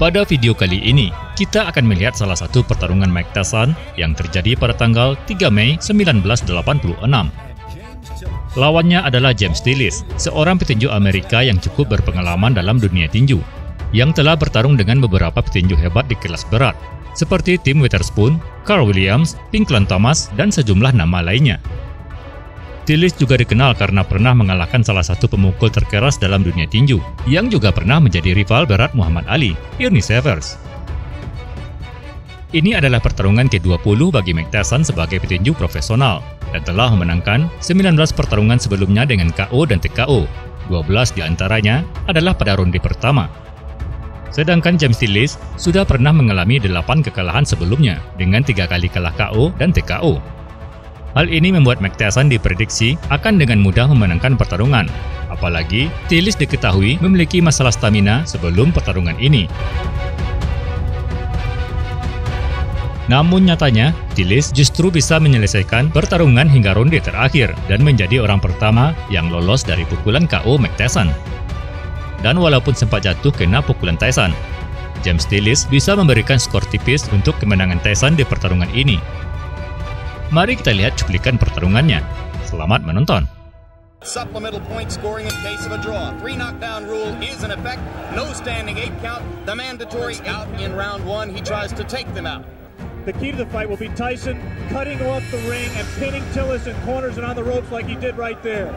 Pada video kali ini, kita akan melihat salah satu pertarungan Mike Tyson yang terjadi pada tanggal 3 Mei 1986. Lawannya adalah James Tillis, seorang petinju Amerika yang cukup berpengalaman dalam dunia tinju, yang telah bertarung dengan beberapa petinju hebat di kelas berat, seperti tim Witerspoon, Carl Williams, Pukulan Thomas, dan sejumlah nama lainnya. Tillis juga dikenal karena pernah mengalahkan salah satu pemukul terkeras dalam dunia tinju, yang juga pernah menjadi rival berat Muhammad Ali, Earnie Shavers. Ini adalah pertarungan ke-20 bagi Mike Tyson sebagai petinju profesional, dan telah memenangkan 19 pertarungan sebelumnya dengan KO dan TKO. 12 diantaranya adalah pada ronde pertama. Sedangkan James Tillis sudah pernah mengalami 8 kekalahan sebelumnya dengan 3 kali kalah KO dan TKO. Hal ini membuat Mike Tyson diprediksi akan dengan mudah memenangkan pertarungan. Apalagi, Tillis diketahui memiliki masalah stamina sebelum pertarungan ini. Namun nyatanya, Tillis justru bisa menyelesaikan pertarungan hingga ronde terakhir dan menjadi orang pertama yang lolos dari pukulan KO Mike Tyson. Dan walaupun sempat jatuh kena pukulan Tyson, James Tillis bisa memberikan skor tipis untuk kemenangan Tyson di pertarungan ini. Mari kita lihat cuplikan pertarungannya. Selamat menonton. Supplemental point scoring in case of a draw. 3 knockdown rule is in effect. No standing 8 count. The mandatory out in round 1. He tries to take them out. The key to the fight will be Tyson cutting off the ring and pinning Tillis in corners and on the ropes like he did right there.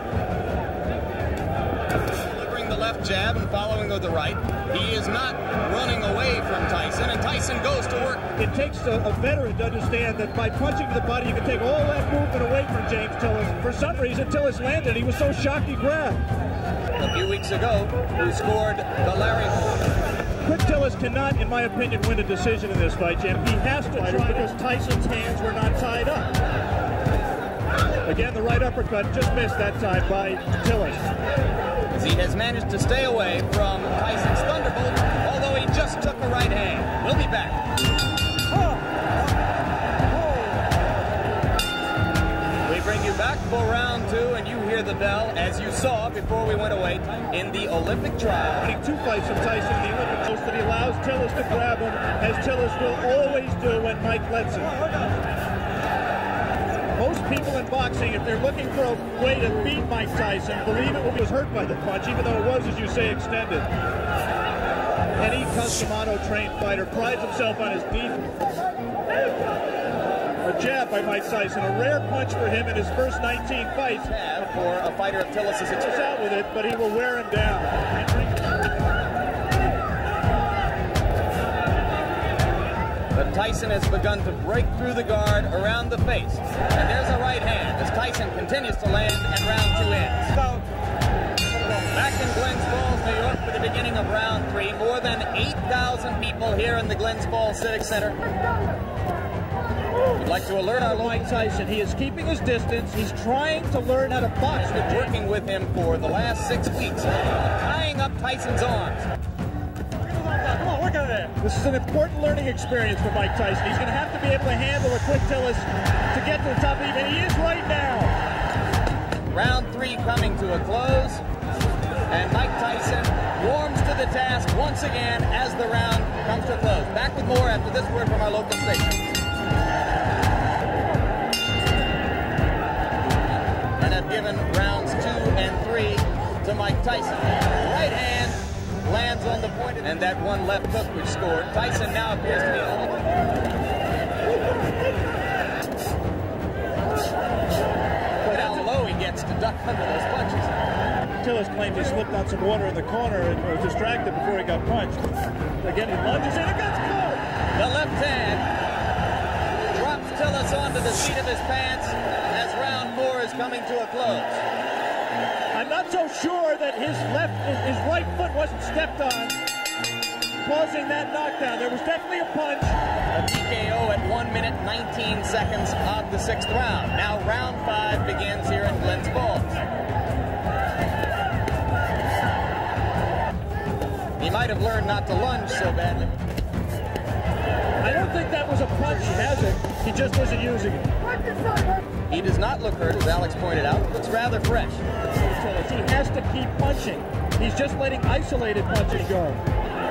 Delivering the left jab and following with the right. He is not running away from Tyson, and Tyson goes to work. It takes a veteran to understand that by punching to the body, you can take all that movement away from James Tillis. For some reason, Tillis landed. He was so shocked he grabbed. A few weeks ago, who scored the Larry. Quick Tillis cannot, in my opinion, win a decision in this fight, Jim. He has to try because Tyson's hands were not tied up. Again, the right uppercut just missed that time by Tillis. He has managed to stay away from Tyson's thunderbolt, although he just took a right hand. We'll be back. We bring you back for round 2, and you hear the bell, as you saw before we went away, in the Olympic trial. Winning 2 fights from Tyson in the Olympics, that he allows Tillis to grab him, as Tillis will always do when Mike lets him. Most people in boxing, if they're looking for a way to beat Mike Tyson, believe it was hurt by the punch, even though it was, as you say, extended. Any Customato-trained fighter prides himself on his defense. A jab by Mike Tyson, a rare punch for him in his first 19 fights. For a fighter of Tillis' He's out with it, but he will wear him down. But Tyson has begun to break through the guard around the face. And there's a right hand as Tyson continues to land and round 2 ends. So, back in Glens Falls, New York for the beginning of round 3. More than 8,000 people here in the Glens Falls Civic Center. We'd like to alert our Mike Tyson. He is keeping his distance. He's trying to learn how to box. Been working with him for the last 6 weeks, tying up Tyson's arms. This is an important learning experience for Mike Tyson. He's going to have to be able to handle a quick Tillis to get to the top even. He is right now. Round 3 coming to a close. And Mike Tyson warms to the task once again as the round comes to a close. Back with more after this word from our local station. And have given rounds 2 and 3 to Mike Tyson. Right hand lands on the point, and that one left hook which scored. Tyson now appears to be a little... How low he gets to duck under those punches. Tillis claims he slipped on some water in the corner and was distracted before he got punched. Again, he lunges in, it gets caught! The left hand drops Tillis onto the seat of his pants as round 4 is coming to a close. I'm not so sure that his right foot wasn't stepped on, causing that knockdown. There was definitely a punch. A TKO at 1 minute 19 seconds of the 6th round. Now round 5 begins here in Glens Falls. He might have learned not to lunge so badly. I don't think that was a punch, has it? He just wasn't using it. He does not look hurt, as Alex pointed out. Looks rather fresh. He has to keep punching. He's just letting isolated punches go.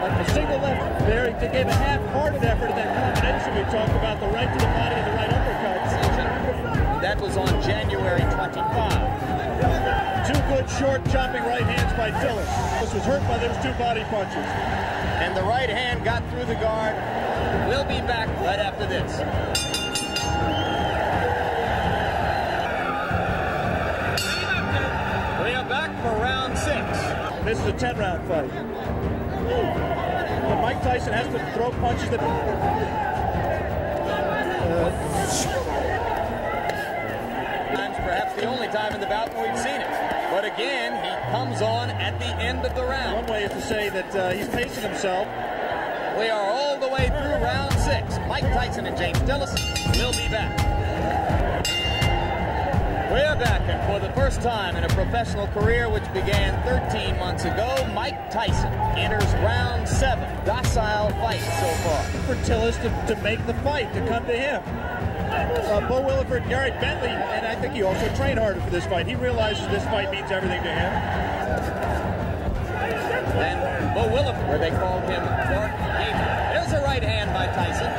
Like a single left. There, he gave a half-hearted effort in that combination we talked about, the right to the body and the right uppercut. That was on January 25. Two good short chopping right hands by Tillis. This was hurt by those two body punches. And the right hand got through the guard. We'll be back right after this. We are back for round 6. This is a 10-round fight. But Mike Tyson has to throw punches that... Perhaps the only time in the bout when we've seen it. But again, he comes on at the end of the round. One way is to say that he's pacing himself. We are all the way through round 6. Mike Tyson and James Tillis will be back. We are back, and for the first time in a professional career which began 13 months ago, Mike Tyson enters round 7. Docile fight so far. For Tillis to make the fight, to come to him. Bo Williford, Gary Bentley, and I think he also trained harder for this fight. He realizes this fight means everything to him. And Bo Williford, where they called him Dark Gamer. There's a right hand by Tyson.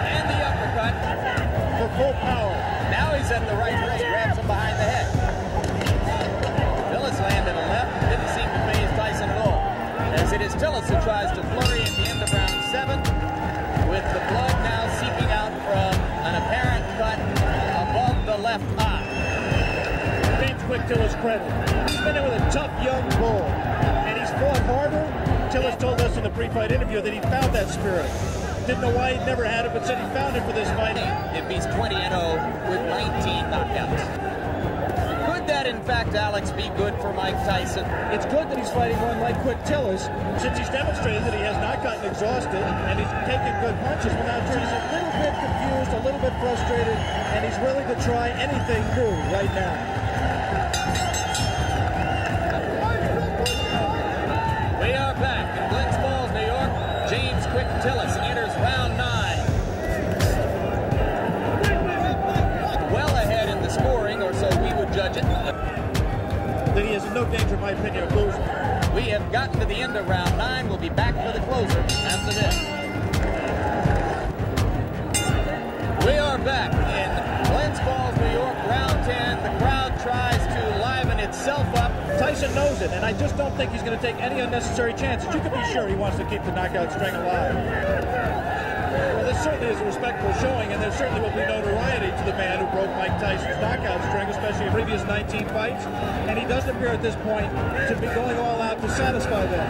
And the uppercut. For full power. Now he's at the right wrist, grabs him behind the head. Tillis landed a left, didn't seem to faze Tyson at all. As it is Tillis who tries to flurry at the end of round 7, with the blood now seeping out from an apparent cut above the left eye. James Quick Tillis credit. He's been in with a tough young bull, and he's fought harder. Tillis told us in the pre-fight interview that he found that spirit. Didn't know why he'd never had it, but said he found it for this fight. If he's 20-0 with 19 knockouts. Could that, in fact, Alex, be good for Mike Tyson? It's good that he's fighting one like Quick Tillis, since he's demonstrated that he has not gotten exhausted, and he's taking good punches. But now he's a little bit confused, a little bit frustrated, and he's willing to try anything new right now. We are back in Glens Falls, New York. James Quick Tillis enters round 9. Well ahead in the scoring, or so we would judge it. That he is in no danger, in my opinion, of losing. We have gotten to the end of round 9. We'll be back for the closer after this. We are back in Glens Falls, New York, round 10. The crowd tries to liven itself up. Tyson knows it, and I just don't think he's going to take any unnecessary chances. You can be sure he wants to keep the knockout string alive. Well, this certainly is a respectable showing, and there certainly will be notoriety to the man who broke Mike Tyson's knockout string, especially in previous 19 fights. And he doesn't appear at this point to be going all out to satisfy them.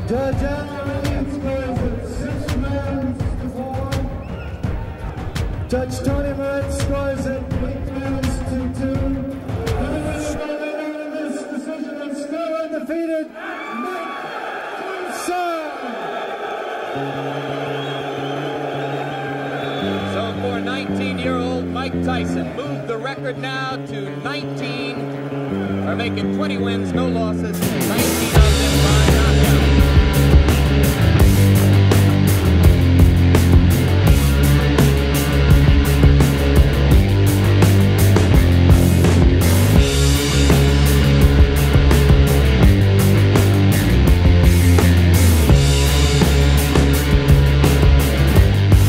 Judge Earnie scores at 6 rounds to 4. Judge Tony Mertz scores at 8 rounds to 2. In this decision, and still undefeated, Mike Tyson. So for 19-year-old Mike Tyson, moved the record now to 19, or making 20 wins, no losses, 19.